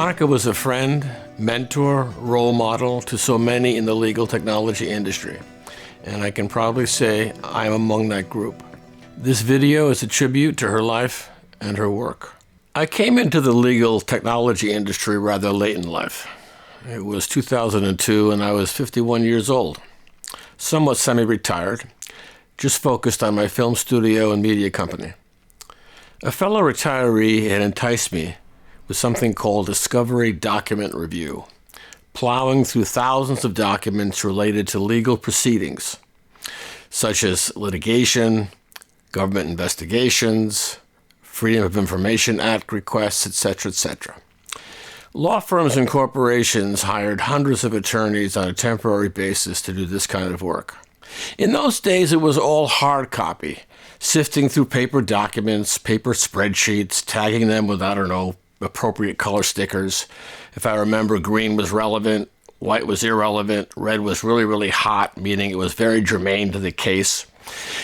Monica was a friend, mentor, role model to so many in the legal technology industry, and I can proudly say I'm among that group. This video is a tribute to her life and her work. I came into the legal technology industry rather late in life. It was 2002 and I was 51 years old, somewhat semi-retired, just focused on my film studio and media company. A fellow retiree had enticed me with something called Discovery Document Review, plowing through thousands of documents related to legal proceedings, such as litigation, government investigations, Freedom of Information Act requests, etc., etc. Law firms and corporations hired hundreds of attorneys on a temporary basis to do this kind of work. In those days, it was all hard copy, sifting through paper documents, paper spreadsheets, tagging them with, appropriate color stickers. If I remember, green was relevant, white was irrelevant, red was really, really hot, meaning it was very germane to the case.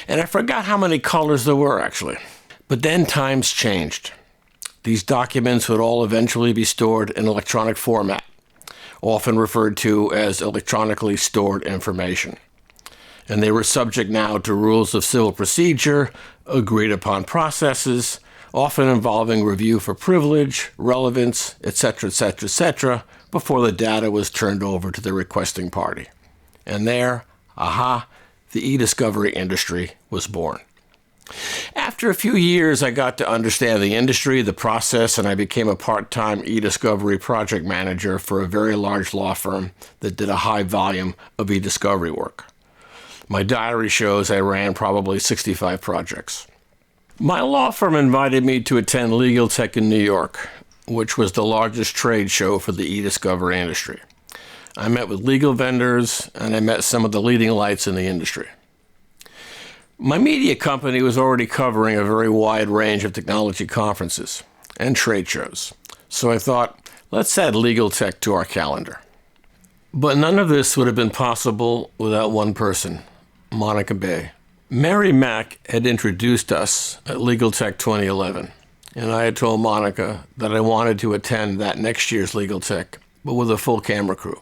And I forgot how many colors there were, actually. But then times changed. These documents would all eventually be stored in electronic format, often referred to as electronically stored information. And they were subject now to rules of civil procedure, agreed upon processes, often involving review for privilege, relevance, etc., etc., etc., before the data was turned over to the requesting party. And there, the e-discovery industry was born. After a few years, I got to understand the industry, the process, and I became a part-time e-discovery project manager for a very large law firm that did a high volume of e-discovery work. My diary shows I ran probably 65 projects. My law firm invited me to attend Legal Tech in New York, which was the largest trade show for the e-discovery industry. I met with legal vendors, and I met some of the leading lights in the industry. My media company was already covering a very wide range of technology conferences and trade shows, so I thought, let's add legal tech to our calendar. But none of this would have been possible without one person, Monica Bay. Mary Mack had introduced us at Legal Tech 2011, and I had told Monica that I wanted to attend that next year's Legal Tech, but with a full camera crew.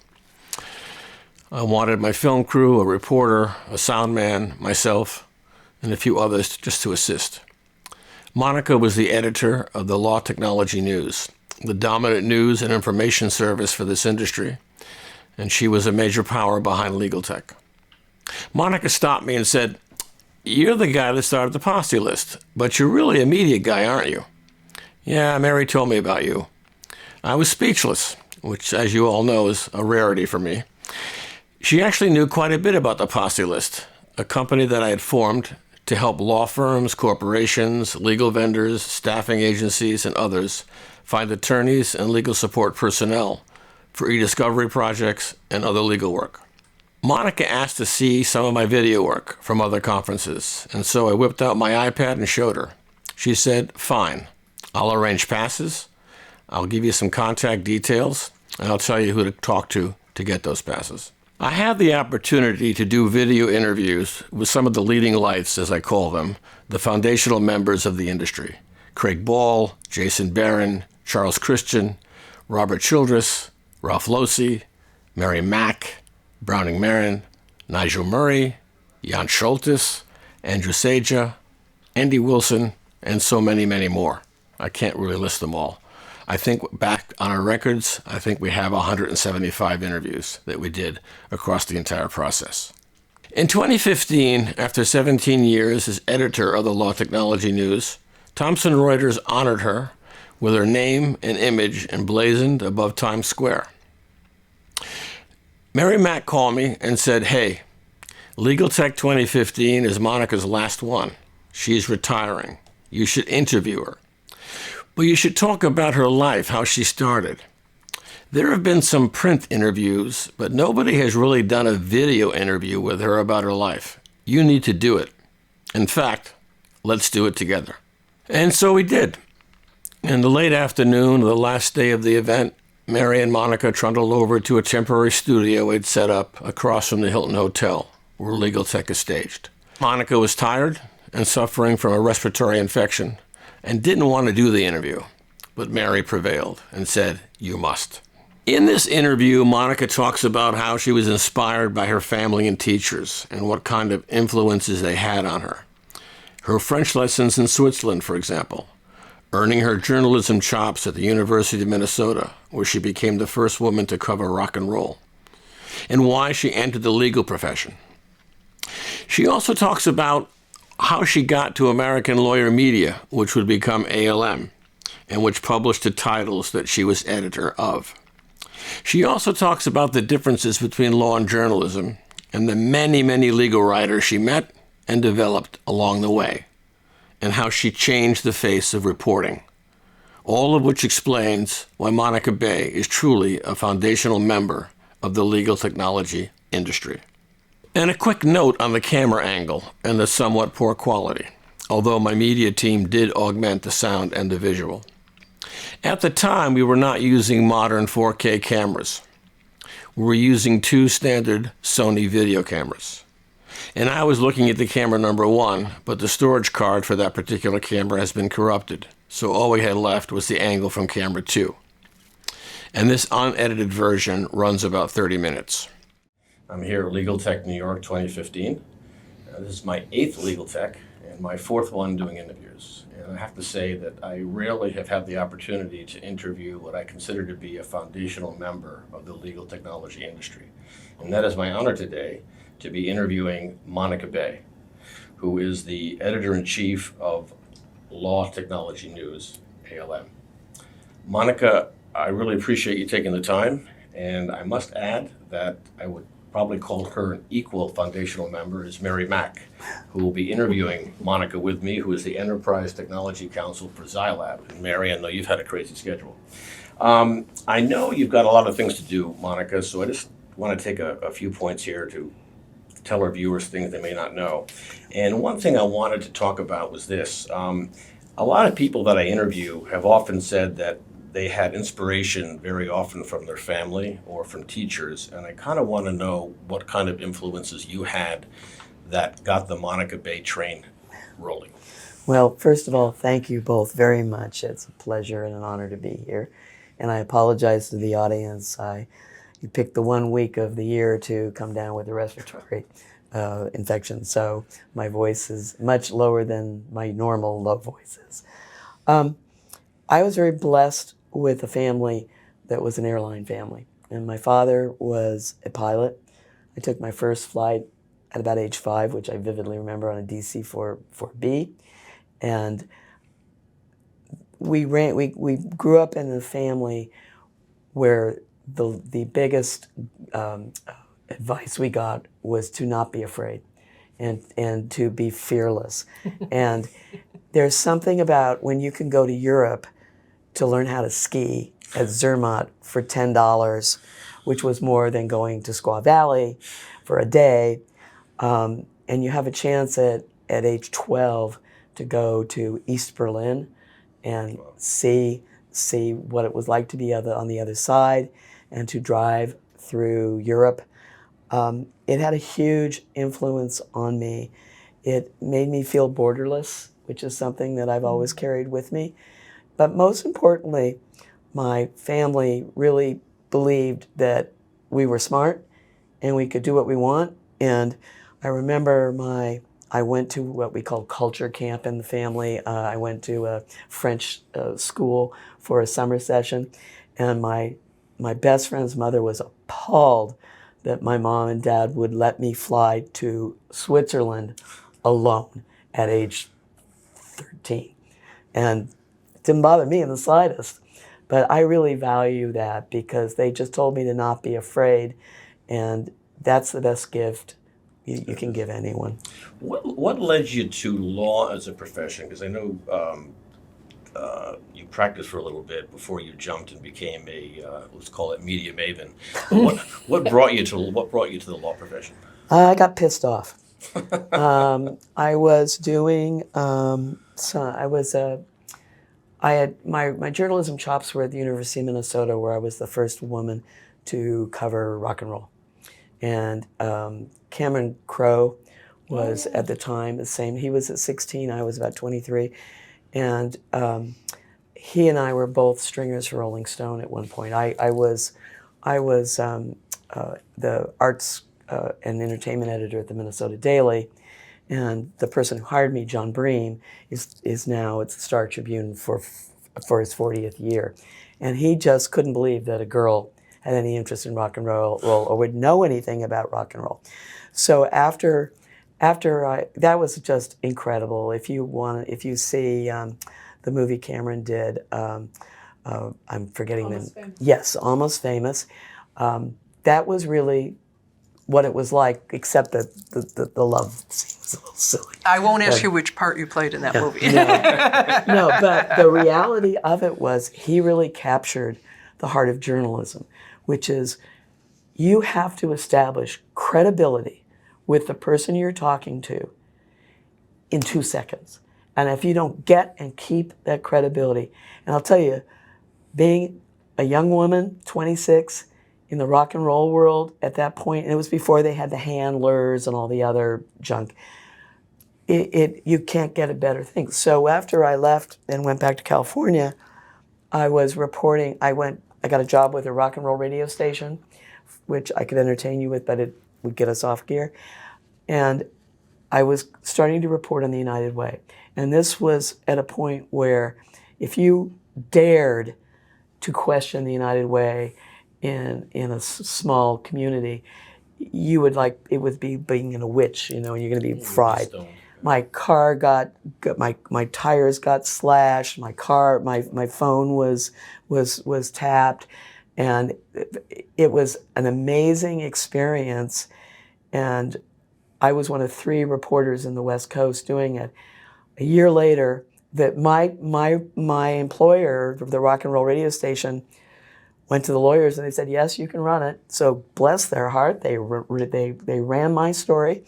I wanted my film crew, a reporter, a sound man, myself, and a few others just to assist. Monica was the editor of the Law Technology News, the dominant news and information service for this industry, and she was a major power behind Legal Tech. Monica stopped me and said, "You're the guy that started the Posse List, but you're really a media guy, aren't you?" "Yeah, Mary told me about you." I was speechless, which, as you all know, is a rarity for me. She actually knew quite a bit about the Posse List, a company that I had formed to help law firms, corporations, legal vendors, staffing agencies, and others find attorneys and legal support personnel for e-discovery projects and other legal work. Monica asked to see some of my video work from other conferences, and so I whipped out my iPad and showed her. She said, "Fine, I'll arrange passes, I'll give you some contact details, and I'll tell you who to talk to get those passes." I had the opportunity to do video interviews with some of the leading lights, as I call them, the foundational members of the industry: Craig Ball, Jason Barron, Charles Christian, Robert Childress, Ralph Losey, Mary Mack, Browning Marin, Nigel Murray, Jan Schultes, Andrew Seja, Andy Wilson, and so many, many more. I can't really list them all. I think back on our records, I think we have 175 interviews that we did across the entire process. In 2015, after 17 years as editor of the Law Technology News, Thomson Reuters honored her with her name and image emblazoned above Times Square. Mary Mack called me and said, "Hey, Legal Tech 2015 is Monica's last one. She's retiring. You should interview her. But you should talk about her life, how she started. There have been some print interviews, but nobody has really done a video interview with her about her life. You need to do it. In fact, let's do it together." And so we did. In the late afternoon of the last day of the event, Mary and Monica trundled over to a temporary studio we'd set up across from the Hilton Hotel, where Legal Tech is staged. Monica was tired and suffering from a respiratory infection and didn't want to do the interview, but Mary prevailed and said, you must. In this interview, Monica talks about how she was inspired by her family and teachers and what kind of influences they had on her. Her French lessons in Switzerland, for example, earning her journalism chops at the University of Minnesota, where she became the first woman to cover rock and roll, and why she entered the legal profession. She also talks about how she got to American Lawyer Media, which would become ALM, and which published the titles that she was editor of. She also talks about the differences between law and journalism and the many, many legal writers she met and developed along the way, and how she changed the face of reporting, all of which explains why Monica Bay is truly a foundational member of the legal technology industry. And a quick note on the camera angle and the somewhat poor quality, although my media team did augment the sound and the visual. At the time, we were not using modern 4K cameras. We were using 2 standard Sony video cameras. And I was looking at the camera number 1, but the storage card for that particular camera has been corrupted, so all we had left was the angle from camera 2. And this unedited version runs about 30 minutes. I'm here at Legal Tech New York 2015. This is my 8th Legal Tech and my 4th one doing interviews. And I have to say that I rarely have had the opportunity to interview what I consider to be a foundational member of the legal technology industry. And that is my honor today to be interviewing Monica Bay, who is the editor-in-chief of Law Technology News, ALM. Monica, I really appreciate you taking the time, and I must add that I would probably call her an equal foundational member is Mary Mack, who will be interviewing Monica with me, who is the Enterprise Technology Counsel for Xylab. And Mary, I know you've had a crazy schedule. I know you've got a lot of things to do, Monica, so I just want to take a few points here to tell our viewers things they may not know. And one thing I wanted to talk about was this. A lot of people that I interview have often said that they had inspiration very often from their family or from teachers, and I kind of want to know what kind of influences you had that got the Monica Bay train rolling. Well, first of all, thank you both very much. It's a pleasure and an honor to be here. And I apologize to the audience. You picked the 1 week of the year to come down with a respiratory infection, so my voice is much lower than my normal low voices. I was very blessed with a family that was an airline family. And my father was a pilot. I took my first flight at about age 5, which I vividly remember, on a DC-4B. And we grew up in a family where the biggest advice we got was to not be afraid and to be fearless. And there's something about when you can go to Europe to learn how to ski at Zermatt for $10, which was more than going to Squaw Valley for a day, and you have a chance at age 12 to go to East Berlin and see what it was like to be on the other side and to drive through Europe. It had a huge influence on me. It made me feel borderless, which is something that I've always carried with me. But most importantly, my family really believed that we were smart and we could do what we want. And I remember I went to what we call culture camp in the family. I went to a French school for a summer session, and my best friend's mother was appalled that my mom and dad would let me fly to Switzerland alone at age 13. And it didn't bother me in the slightest. But I really value that because they just told me to not be afraid, and that's the best gift you can give anyone. What led you to law as a profession? Because I know you practiced for a little bit before you jumped and became a let's call it media maven. What brought you to the law profession? I got pissed off. I was doing I had my journalism chops were at the University of Minnesota, where I was the first woman to cover rock and roll. And Cameron Crowe was at the time the same. He was at 16, I was about 23. And he and I were both stringers for Rolling Stone at one point. I was the arts and entertainment editor at the Minnesota Daily, and the person who hired me, John Bream, is now at the Star Tribune for his 40th year, and he just couldn't believe that a girl had any interest in rock and roll or would know anything about rock and roll. So after that was just incredible. If you see the movie Cameron did, I'm forgetting Almost the Famous. Yes, Almost Famous. That was really what it was like, except that the love scene was a little silly. I won't ask you which part you played in that movie. No, but the reality of it was he really captured the heart of journalism, which is you have to establish credibility with the person you're talking to in 2 seconds. And if you don't get and keep that credibility, and I'll tell you, being a young woman, 26, in the rock and roll world at that point, and it was before they had the handlers and all the other junk, you can't get a better thing. So after I left and went back to California, I was reporting, I got a job with a rock and roll radio station, which I could entertain you with, but it would get us off gear. And I was starting to report on the United Way. And this was at a point where if you dared to question the United Way in a small community, you would it would be being in a witch, and you're going to be fried. My car got my tires got slashed. My phone was tapped, and it was an amazing experience. And I was one of 3 reporters in the West Coast doing it. A year later, that my employer, the rock and roll radio station, went to the lawyers and they said, yes, you can run it. So bless their heart, they ran my story.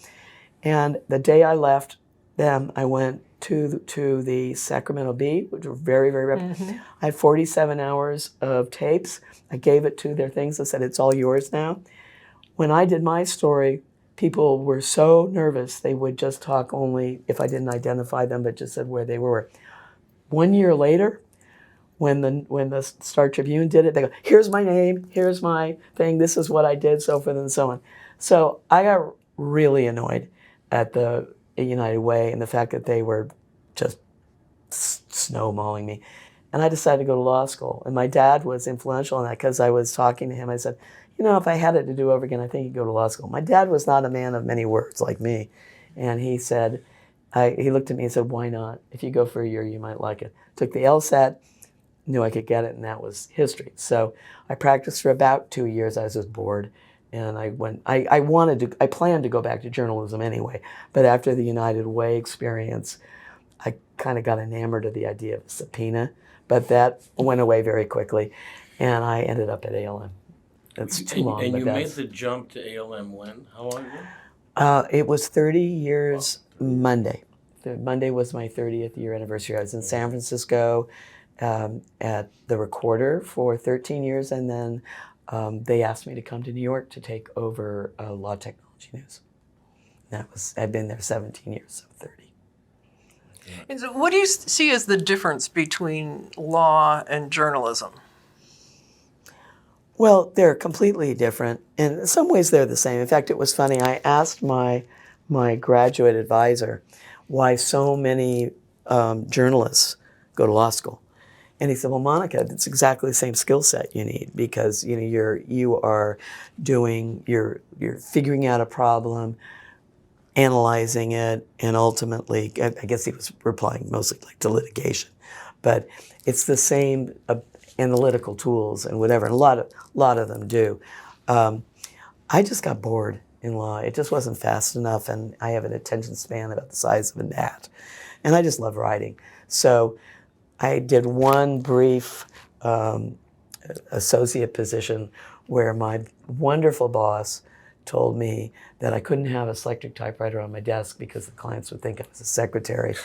And the day I left them, I went to the Sacramento Bee, which were very, very reputable. I had 47 hours of tapes. I gave it to their things. I said, it's all yours now. When I did my story, people were so nervous, they would just talk only if I didn't identify them, but just said where they were. 1 year later, when the Star Tribune did it, they go, here's my name, here's my thing, this is what I did, so forth and so on. So I got really annoyed at the United Way and the fact that they were just snowballing me. And I decided to go to law school. And my dad was influential in that because I was talking to him. I said, if I had it to do over again, I think you'd go to law school. My dad was not a man of many words like me. And he said, he looked at me and said, why not? If you go for a year, you might like it. Took the LSAT, knew I could get it, and that was history. So I practiced for about 2 years. I was just bored. And I planned to go back to journalism anyway. But after the United Way experience, I kind of got enamored of the idea of a subpoena. But that went away very quickly. And I ended up at ALM. That's too long. And but you that's, made the jump to ALM when? How long ago? it was 30 years Monday. Monday was my 30th year anniversary. I was in San Francisco at the Recorder for 13 years, and then they asked me to come to New York to take over Law Technology News. I've been there 17 years, so 30. And so what do you see as the difference between law and journalism? Well, they're completely different. In some ways, they're the same. In fact, it was funny. I asked my graduate advisor why so many journalists go to law school. And he said, well, Monica, it's exactly the same skill set you need because you're figuring out a problem, analyzing it, and ultimately, I guess he was replying mostly to litigation, but it's the same analytical tools and whatever, and a lot of them do. I just got bored in law. It just wasn't fast enough, and I have an attention span about the size of a gnat, and I just love writing. So I did one brief associate position where my wonderful boss told me that I couldn't have a selectric typewriter on my desk because the clients would think I was a secretary.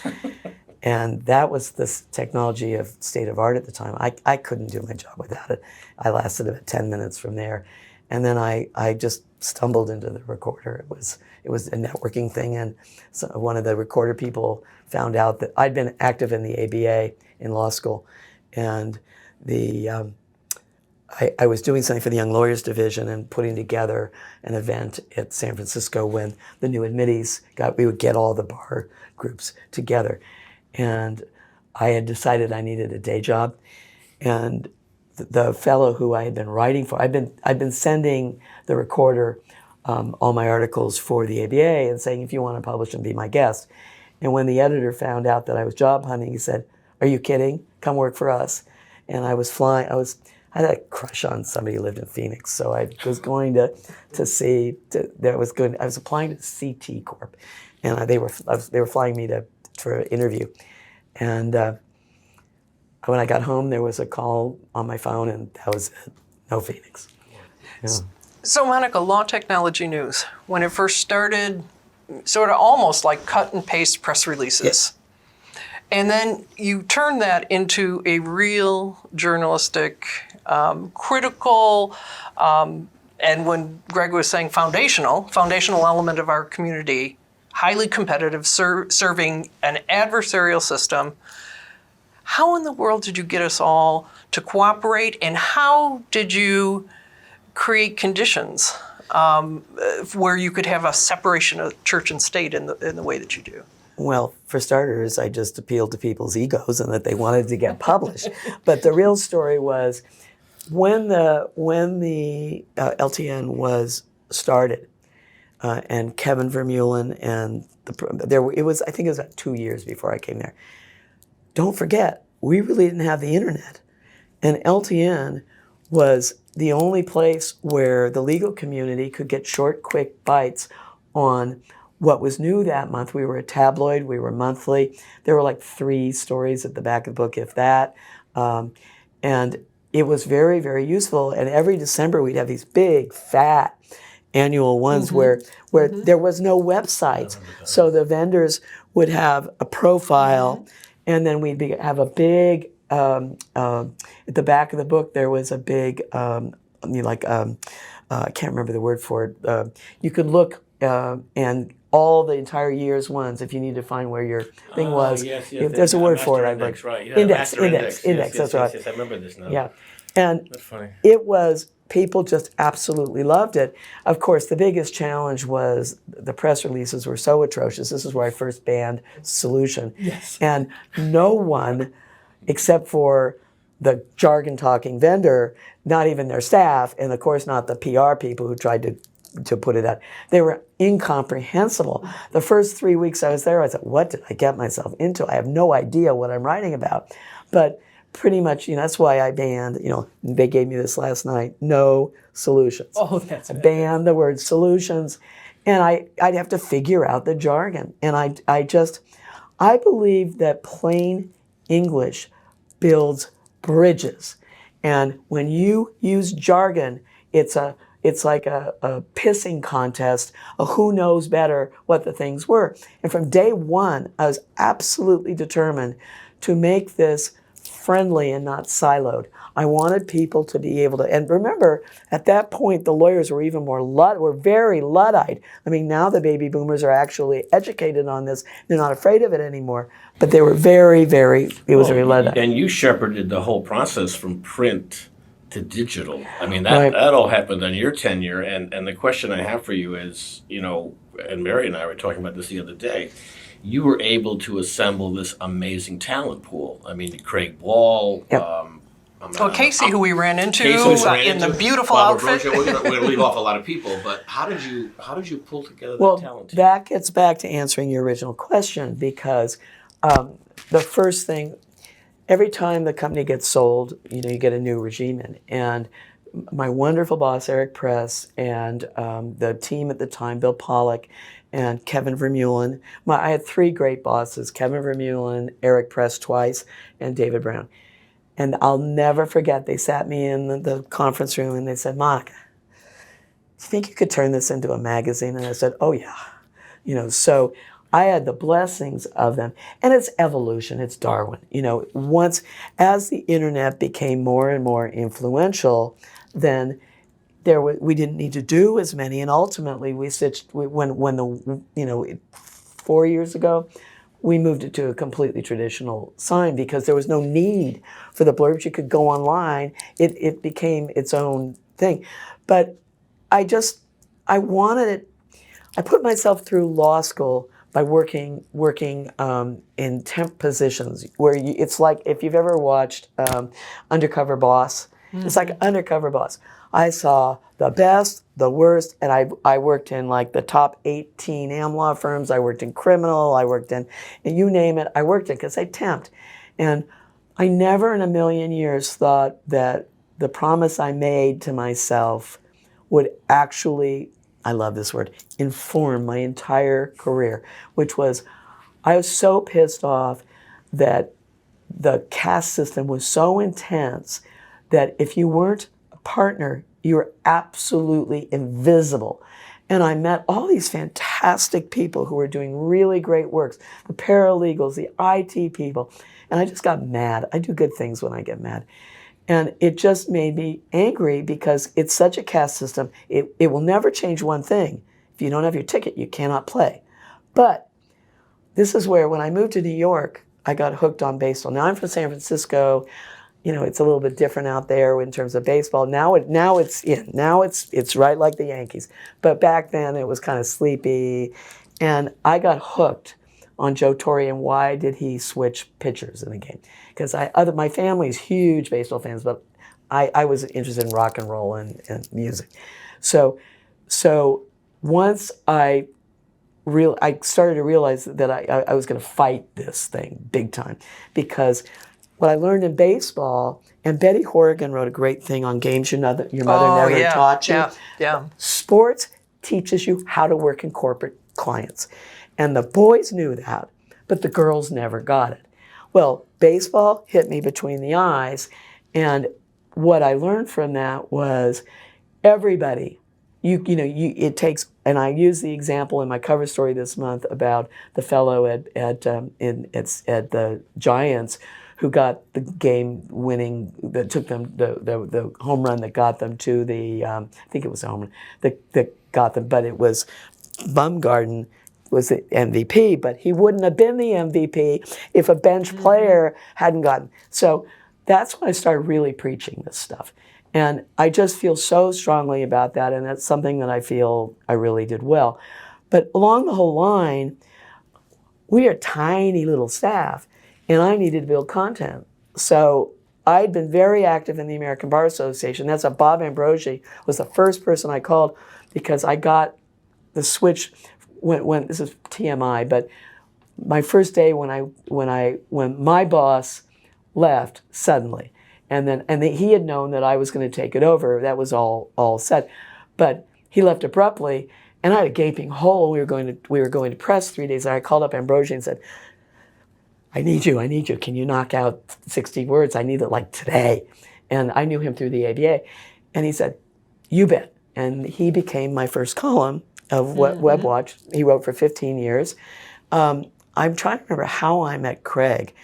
And that was this technology of state of art at the time. I couldn't do my job without it. I lasted about 10 minutes from there. And then I just stumbled into the Recorder. It was a networking thing, and so one of the Recorder people found out that I'd been active in the ABA in law school, And the I was doing something for the Young Lawyers Division and putting together an event at San Francisco when the new admittees we would get all the bar groups together. And I had decided I needed a day job. And the fellow who I had been writing for, I'd been sending the Recorder all my articles for the ABA and saying, if you want to publish them, be my guest. And when the editor found out that I was job hunting, he said, are you kidding? Come work for us. And I was flying, I had a crush on somebody who lived in Phoenix, so I was going I was applying to CT Corp, and they were flying me for an interview. And when I got home, there was a call on my phone, and that was it. No Phoenix. Yeah. So Monica, Law Technology News, when it first started, sort of almost like cut and paste press releases. Yes. And then you turn that into a real journalistic, critical, and when Greg was saying foundational element of our community, highly competitive, serving an adversarial system. How in the world did you get us all to cooperate, and how did you create conditions where you could have a separation of church and state in the way that you do? Well, for starters, I just appealed to people's egos and that they wanted to get published. But the real story was when the LTN was started, and Kevin Vermeulen and I think it was about 2 years before I came there. Don't forget, we really didn't have the internet, and LTN was the only place where the legal community could get short, quick bites on what was new that month. We were a tabloid, we were monthly. There were like 3 stories at the back of the book, if that. And it was very, very useful. And every December we'd have these big, fat annual ones where there was no websites. So the vendors would have a profile, and then we'd have a big, at the back of the book there was a big, I can't remember the word for it. You could look and all the entire year's ones, if you need to find where your thing was. Yes, there's a word for it. Index, right. Yeah, Index, Yes, that's right. Yes, I remember this now. Yeah. And That's funny. it was, people just absolutely loved it. Of course, the biggest challenge was the press releases were so atrocious. This is where I first banned Solution. Yes. And no one, except for the jargon-talking vendor, not even their staff, and of course not the PR people who tried to put it out. They were incomprehensible. The first 3 weeks I was there, I said, what did I get myself into? I have no idea what I'm writing about. But pretty much, that's why I banned, they gave me this last night, no solutions. Oh, that's I banned the word solutions, and I'd have to figure out the jargon. And I believe that plain English builds bridges. And when you use jargon, it's like a pissing contest of who knows better what the things were. And from day one, I was absolutely determined to make this friendly and not siloed. I wanted people to be able to, and remember, at that point, the lawyers were even more were very Luddite. I mean, now the baby boomers are actually educated on this. They're not afraid of it anymore. But they were very, very, it was very Luddite. And you shepherded the whole process from print to digital. I mean, Right. that all happened on your tenure. And the question I have for you is, and Mary and I were talking about this the other day, you were able to assemble this amazing talent pool. I mean, Craig Ball, Yep. Casey, who we ran into in the beautiful Barbara outfit. Brocha. We're going to leave off a lot of people, but how did you pull together Well, that talent? that gets back to answering your original question, because the first thing, every time the company gets sold, you get a new regime in. And my wonderful boss, Eric Press, and the team at the time, Bill Pollack and Kevin Vermeulen. I had 3 great bosses, Kevin Vermeulen, Eric Press twice, and David Brown. And I'll never forget, they sat me in the conference room and they said, Monica, do you think you could turn this into a magazine? And I said, oh yeah. So I had the blessings of them. And it's evolution, it's Darwin. Once, as the internet became more and more influential, then we didn't need to do as many. And ultimately we switched, when 4 years ago, we moved it to a completely traditional sign because there was no need for the blurbs. You could go online. It became its own thing. But I wanted it. I put myself through law school by working in temp positions where it's like if you've ever watched Undercover Boss. It's like Undercover Boss. I saw the best, the worst, and I worked in like the top 18 AM law firms. I worked in criminal. I worked in, and you name it, I worked in because I temped. And I never in a million years thought that the promise I made to myself would actually, I love this word, inform my entire career, which was, I was so pissed off that the caste system was so intense that if you weren't a partner, you were absolutely invisible. And I met all these fantastic people who were doing really great works, the paralegals, the IT people, and I just got mad. I do good things when I get mad. And it just made me angry because it's such a caste system. It will never change one thing. If you don't have your ticket, you cannot play. But this is where, when I moved to New York, I got hooked on baseball. Now I'm from San Francisco. You know, it's a little bit different out there in terms of baseball. Now it's in. Now it's right like the Yankees. But back then it was kind of sleepy. And I got hooked on Joe Torre and why did he switch pitchers in the game. Because my family's huge baseball fans, but I was interested in rock and roll and music. So once I started to realize that I was going to fight this thing big time, because what I learned in baseball, and Betty Horrigan wrote a great thing on games your mother never taught you. Yeah. Sports teaches you how to work in corporate clients. And the boys knew that, but the girls never got it. Well, baseball hit me between the eyes, and what I learned from that was everybody, it takes, and I use the example in my cover story this month about the fellow at the Giants who got the game winning, that took them the home run that got them to the I think it was a home run that got them, but it was Bumgarden was the MVP, but he wouldn't have been the MVP if a bench player hadn't gotten. So that's when I started really preaching this stuff. And I just feel so strongly about that, and that's something that I feel I really did well. But along the whole line, we are tiny little staff, and I needed to build content. So I'd been very active in the American Bar Association. That's why Bob Ambrosi was the first person I called, because I got the switch when this is TMI, but my first day when my boss left suddenly, and he had known that I was going to take it over. That was all set, but he left abruptly, and I had a gaping hole. We were going to press 3 days. And I called up Ambrosi and said, I need you. Can you knock out 60 words? I need it like today. And I knew him through the ABA. And he said, you bet. And he became my first column of WebWatch. He wrote for 15 years. I'm trying to remember how I met Craig.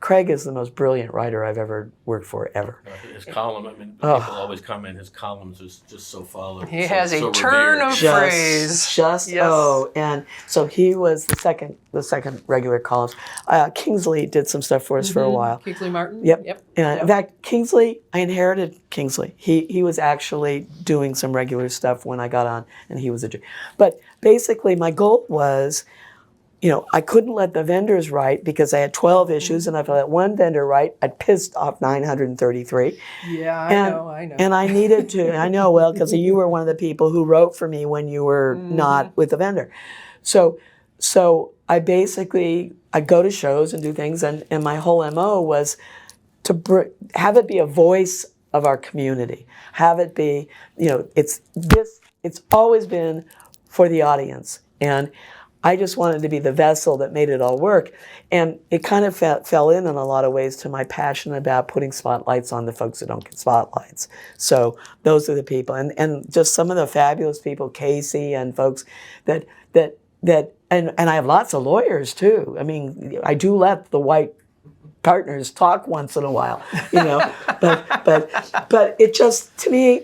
Craig is the most brilliant writer I've ever worked for, ever. His column, people always comment, his columns is just so followed. He has a turn of phrase. And so he was the second regular columnist. Kingsley did some stuff for us for a while. Kingsley Martin? Yep. And in fact, Kingsley, I inherited Kingsley. He was actually doing some regular stuff when I got on, and he was a Jew. But basically, my goal was, I couldn't let the vendors write because I had 12 issues, and if I let one vendor write, I'd pissed off 933. Yeah, I know. And I needed to, I know, well, because you were one of the people who wrote for me when you were not with the vendor. So I go to shows and do things, and my whole MO was to have it be a voice of our community. Have it be, it's always been for the audience. And I just wanted to be the vessel that made it all work. And it kind of fell in a lot of ways to my passion about putting spotlights on the folks that don't get spotlights. So those are the people. And just some of the fabulous people, Casey and folks that and I have lots of lawyers too. I mean, I do let the white partners talk once in a while, but it just, to me,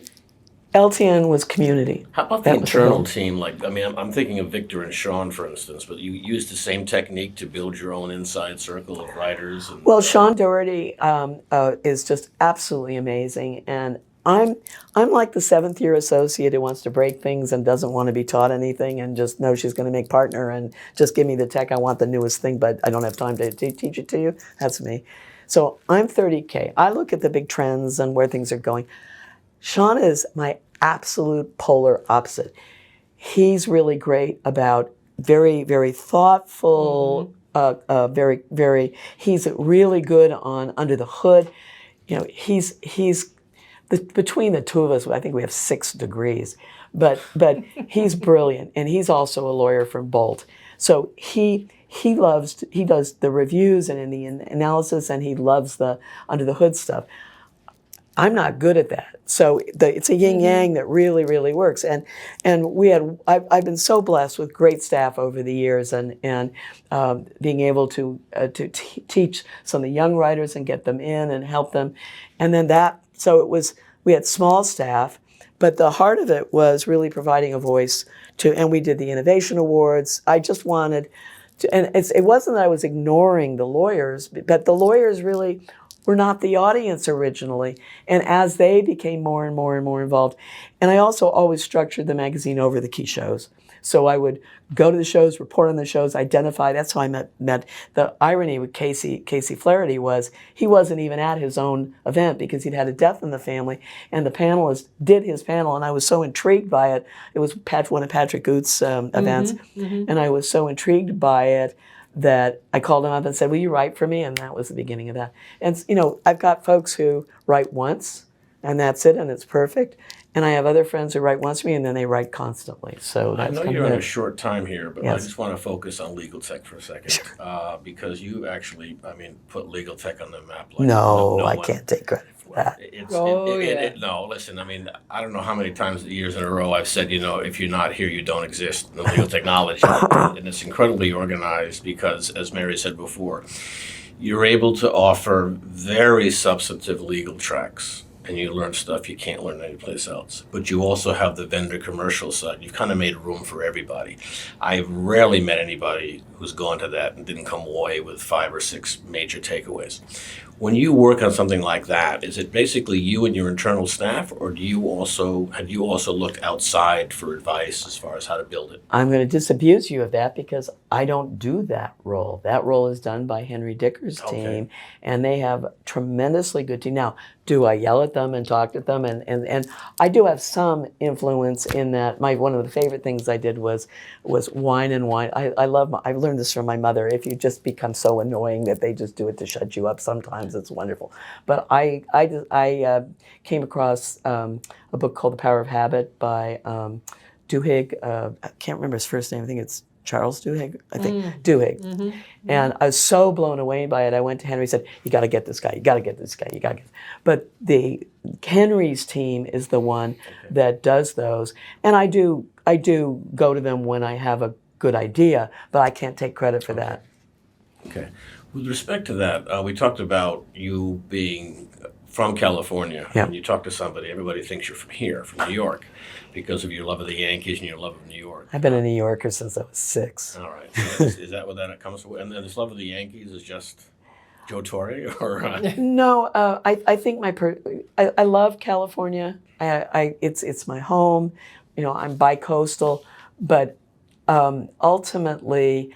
LTN was community. How about the internal team? Like, I mean, I'm thinking of Victor and Sean, for instance, but you used the same technique to build your own inside circle of writers. And, well, Sean Doherty is just absolutely amazing, and I'm like the 7th-year associate who wants to break things and doesn't want to be taught anything and just knows she's going to make partner and just give me the tech. I want the newest thing, but I don't have time to teach it to you. That's me. So I'm 30K. I look at the big trends and where things are going. Sean is my absolute polar opposite. He's really great about very, very thoughtful, he's really good on under the hood. You know, between the two of us, I think we have 6 degrees, but he's brilliant, and he's also a lawyer from Bolt. So he does the reviews and in the analysis, and he loves the under the hood stuff. I'm not good at that. So it's a yin yang that really, really works. And I've been so blessed with great staff over the years, and being able to teach some of the young writers and get them in and help them. And then we had small staff, but the heart of it was really providing a voice and we did the innovation awards. I just wanted to, and it wasn't that I was ignoring the lawyers, but the lawyers really were not the audience originally. And as they became more and more and more involved, and I also always structured the magazine over the key shows. So I would go to the shows, report on the shows, identify. That's how I met. The irony with Casey Flaherty was he wasn't even at his own event because he'd had a death in the family, and the panelist did his panel, and I was so intrigued by it. It was one of Patrick Goots' events, and I was so intrigued by it that I called him up and said, "Will you write for me?" And that was the beginning of that. And I've got folks who write once, and that's it, and it's perfect. And I have other friends who write once for me, and then they write constantly. So that's I know you're on a short time here, but yes. I just want to focus on legal tech for a second, sure. Because you actually, put legal tech on the map. Like no I can't take credit for that. No, listen. I don't know how many times, years in a row, I've said, if you're not here, you don't exist in legal technology, and it's incredibly organized because, as Mary said before, you're able to offer very substantive legal tracks. And you learn stuff you can't learn anyplace else. But you also have the vendor commercial side. You've kind of made room for everybody. I've rarely met anybody who's gone to that and didn't come away with 5 or 6 major takeaways. When you work on something like that, is it basically you and your internal staff, or have you also looked outside for advice as far as how to build it? I'm going to disabuse you of that because I don't do that role. That role is done by Henry Dicker's team, and they have a tremendously good team. Now, do I yell at them and talk to them? And I do have some influence in that. One of the favorite things I did was wine and wine. I learned this from my mother. If you just become so annoying that they just do it to shut you up, sometimes it's wonderful. But I came across a book called The Power of Habit by Duhigg. I can't remember his first name. I think it's Charles Duhigg, Duhigg. And I was so blown away by it. I went to Henry and said, "You got to get this guy. You got to get this guy. You got to get." But Henry's team is the one that does those, and I do go to them when I have a good idea, but I can't take credit for that. Okay. With respect to that, we talked about you being from California. Yeah. When you talk to somebody, everybody thinks you're from here, from New York, because of your love of the Yankees and your love of New York. I've been a New Yorker since I was 6. All right. So is that what that comes from? And then this love of the Yankees is just Joe Torre, or? No, I think I love California. It's my home. I'm bi-coastal, but ultimately,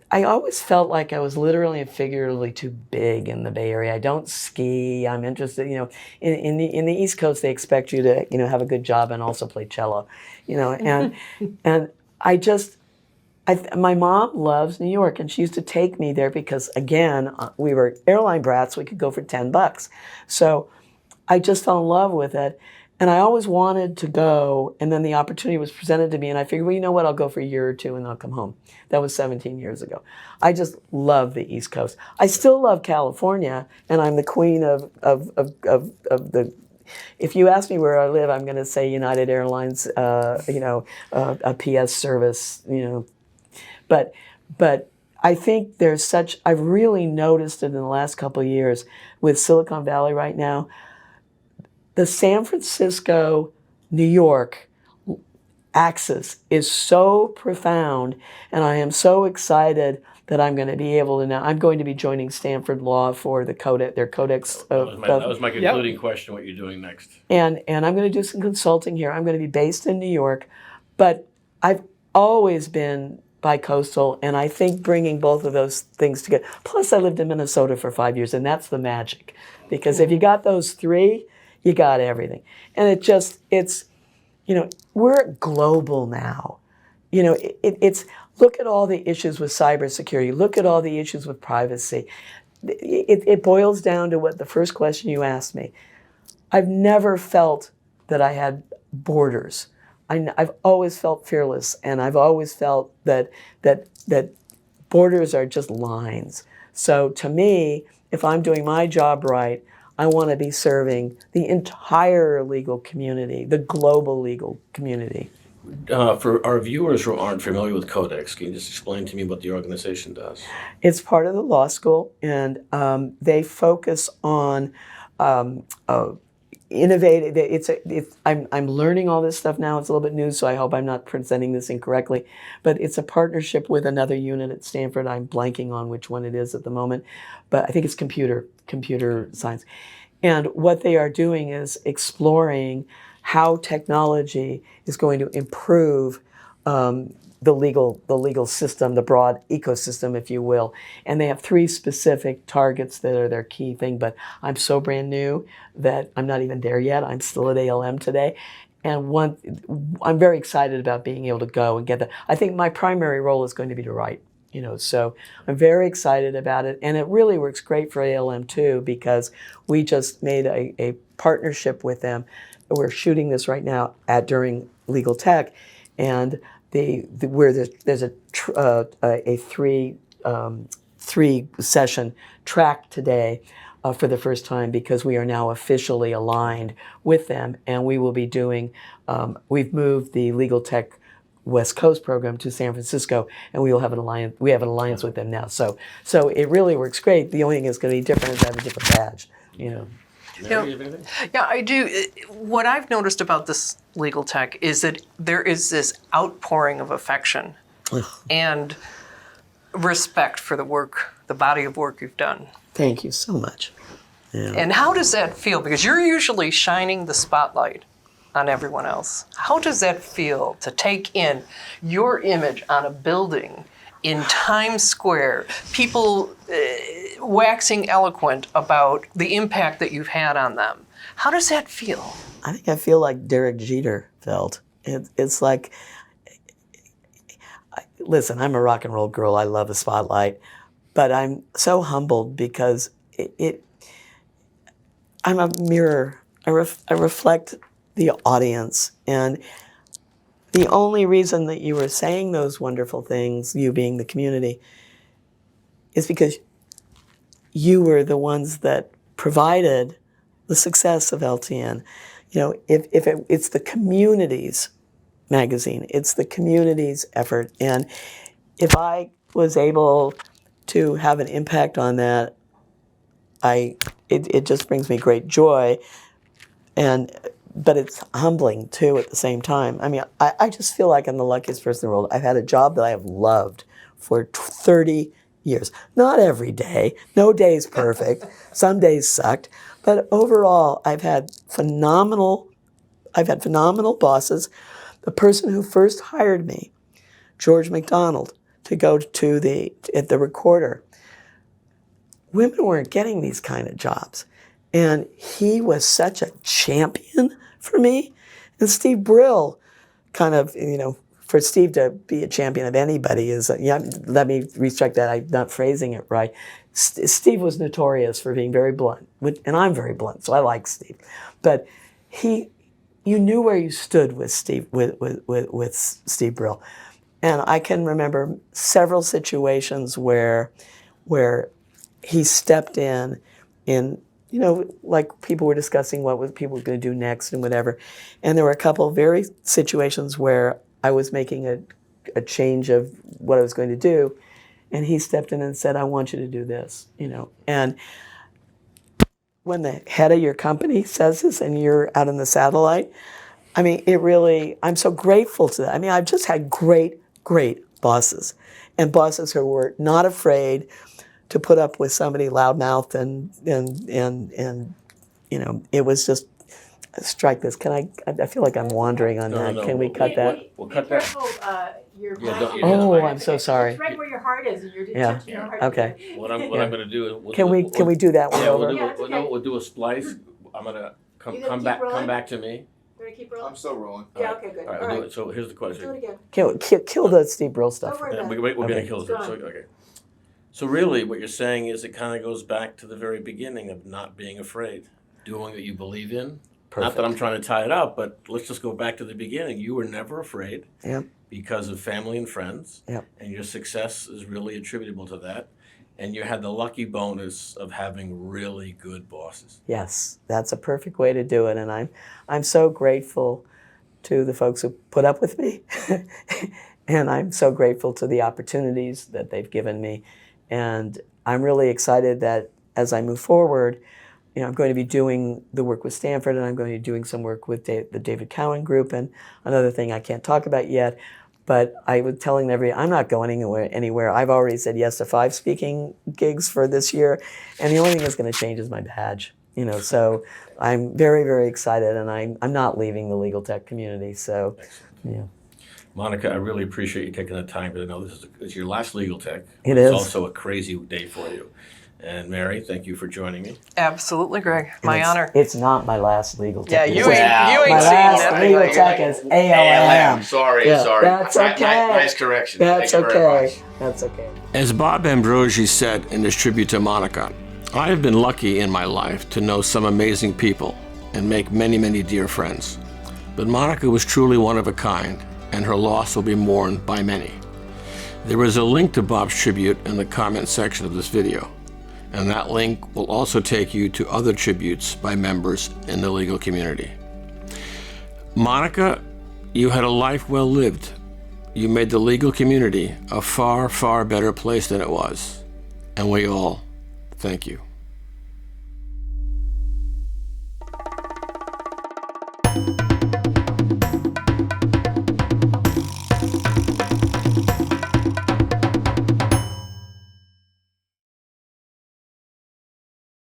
I always felt like I was literally and figuratively too big in the Bay Area. I don't ski. I'm interested, in the East Coast, they expect you to, have a good job and also play cello, and my mom loves New York, and she used to take me there because, again, we were airline brats. We could go for $10. So I just fell in love with it. And I always wanted to go, and then the opportunity was presented to me, and I figured, well, you know what, I'll go for a year or 2 and then I'll come home. That was 17 years ago. I just love the East Coast. I still love California, and I'm the queen of the. If you ask me where I live, I'm going to say United Airlines, a PS service, But I think I've really noticed it in the last couple of years with Silicon Valley right now. the San Francisco, New York axis is so profound, and I am so excited that I'm going to be able to now. I'm going to be joining Stanford Law for the their codex. That was my concluding question, what you're doing next. And I'm going to do some consulting here. I'm going to be based in New York, but I've always been bi-coastal, and I think bringing both of those things together. Plus, I lived in Minnesota for 5 years, and that's the magic. Because if you got those three, you got everything. And it's, we're global now. It's, look at all the issues with cybersecurity. Look at all the issues with privacy. It boils down to what the first question you asked me. I've never felt that I had borders. I've always felt fearless, and I've always felt that borders are just lines. So to me, if I'm doing my job right, I want to be serving the entire legal community, the global legal community. For our viewers who aren't familiar with Codex, can you just explain to me what the organization does? It's part of the law school, and they focus on innovative. I'm learning all this stuff now. It's a little bit new, so I hope I'm not presenting this incorrectly. But it's a partnership with another unit at Stanford. I'm blanking on which one it is at the moment, but I think it's computer science. And what they are doing is exploring how technology is going to improve the legal system, the broad ecosystem, if you will. And they have 3 specific targets that are their key thing, but I'm so brand new that I'm not even there yet. I'm still at ALM today. And I'm very excited about being able to go and get that. I think my primary role is going to be to write, so I'm very excited about it. And it really works great for ALM too, because we just made a partnership with them. We're shooting this right now during Legal Tech, and there's a three session track today for the first time, because we are now officially aligned with them, and we will be doing. We've moved the Legal Tech West Coast program to San Francisco, and we will have an alliance. We have an alliance with them now, so it really works great. The only thing that's going to be different is I have a different badge. Mary, you have anything? Yeah, I do. What I've noticed about this legal tech is that there is this outpouring of affection and respect for the work, the body of work you've done. Thank you so much. Yeah. And how does that feel? Because you're usually shining the spotlight on everyone else. How does that feel to take in your image on a building in Times Square, people waxing eloquent about the impact that you've had on them? How does that feel? I think I feel like Derek Jeter felt. It's like, listen, I'm a rock and roll girl. I love the spotlight. But I'm so humbled because I'm a mirror. I reflect the audience. And the only reason that you were saying those wonderful things, you being the community, is because you were the ones that provided the success of LTN. It's the community's magazine, it's the community's effort. And if I was able to have an impact on that, it just brings me great joy. But it's humbling too at the same time. I mean, I just feel like I'm the luckiest person in the world. I've had a job that I have loved for 30 years. Not every day. No day's perfect. Some days sucked. But overall, I've had phenomenal bosses. The person who first hired me, George McDonald, to go to the Recorder, women weren't getting these kind of jobs. And he was such a champion for me. And Steve Brill, kind of, for Steve to be a champion of anybody is, let me recheck that, I'm not phrasing it right. Steve was notorious for being very blunt, and I'm very blunt, so I like Steve. But you knew where you stood with Steve, with Steve Brill. And I can remember several situations where he stepped in, like people were discussing what people were going to do next and whatever. And there were a couple of very situations where I was making a change of what I was going to do. And he stepped in and said, I want you to do this, And when the head of your company says this and you're out in the satellite, I mean, it really, I'm so grateful to that. I mean, I've just had great, great bosses, and bosses who were not afraid to put up with somebody loudmouthed and you know, it was just, strike this. Can I feel like I'm wandering on that. No, Can we cut that? We'll cut that. Your Yeah, mind. Oh, I'm so sorry. It's right where your heart is, and you're Yeah. touching your heart. Okay. What I'm Yeah. going to do is Can we do that one Yeah, over? Yeah, it's okay. we'll do a splice. I'm gonna You gonna keep rolling? come back to me. We're gonna keep rolling. I'm still rolling. Yeah. Okay. Good. All right, All we'll do right. it. So here's the Do it question. again. Kill the Steve Brill stuff. Don't worry Yeah, about it. we're Okay. gonna kill this. It's So, gone. okay. So really, what you're saying is it kind of goes back to the very beginning of not being afraid, doing what you believe in. Not that I'm trying to tie it up, but let's just go back to the beginning. You were never afraid. Yep. Because of family and friends. Yep. And your success is really attributable to that. And you had the lucky bonus of having really good bosses. Yes, that's a perfect way to do it, and I'm so grateful to the folks who put up with me, and I'm so grateful to the opportunities that they've given me, and I'm really excited that as I move forward, you know, I'm going to be doing the work with Stanford, and I'm going to be doing some work with the David Cowan Group, and another thing I can't talk about yet. But I was telling everybody, I'm not going anywhere. I've already said yes to 5 speaking gigs for this year, and the only thing that's going to change is my badge. You know, so I'm very, very excited, and I'm not leaving the legal tech community. So, yeah. Monica, I really appreciate you taking the time, because I know this is your last legal tech. It It's is. also a crazy day for you. And Mary, thank you for joining me. Absolutely, Greg. My It's- honor. It's not my last legal Yeah, tech. you It's- ain't you my ain't seen last that. legal Like- tech is ALM. Sorry, Yeah, sorry. that's okay. Nice correction. That's Thank you very okay. much. That's okay. As Bob Ambrogi said in his tribute to Monica, I have been lucky in my life to know some amazing people and make many, many dear friends. But Monica was truly one of a kind, and her loss will be mourned by many. There is a link to Bob's tribute in the comment section of this video, and that link will also take you to other tributes by members in the legal community. Monica, you had a life well lived. You made the legal community a far, far better place than it was. And we all thank you.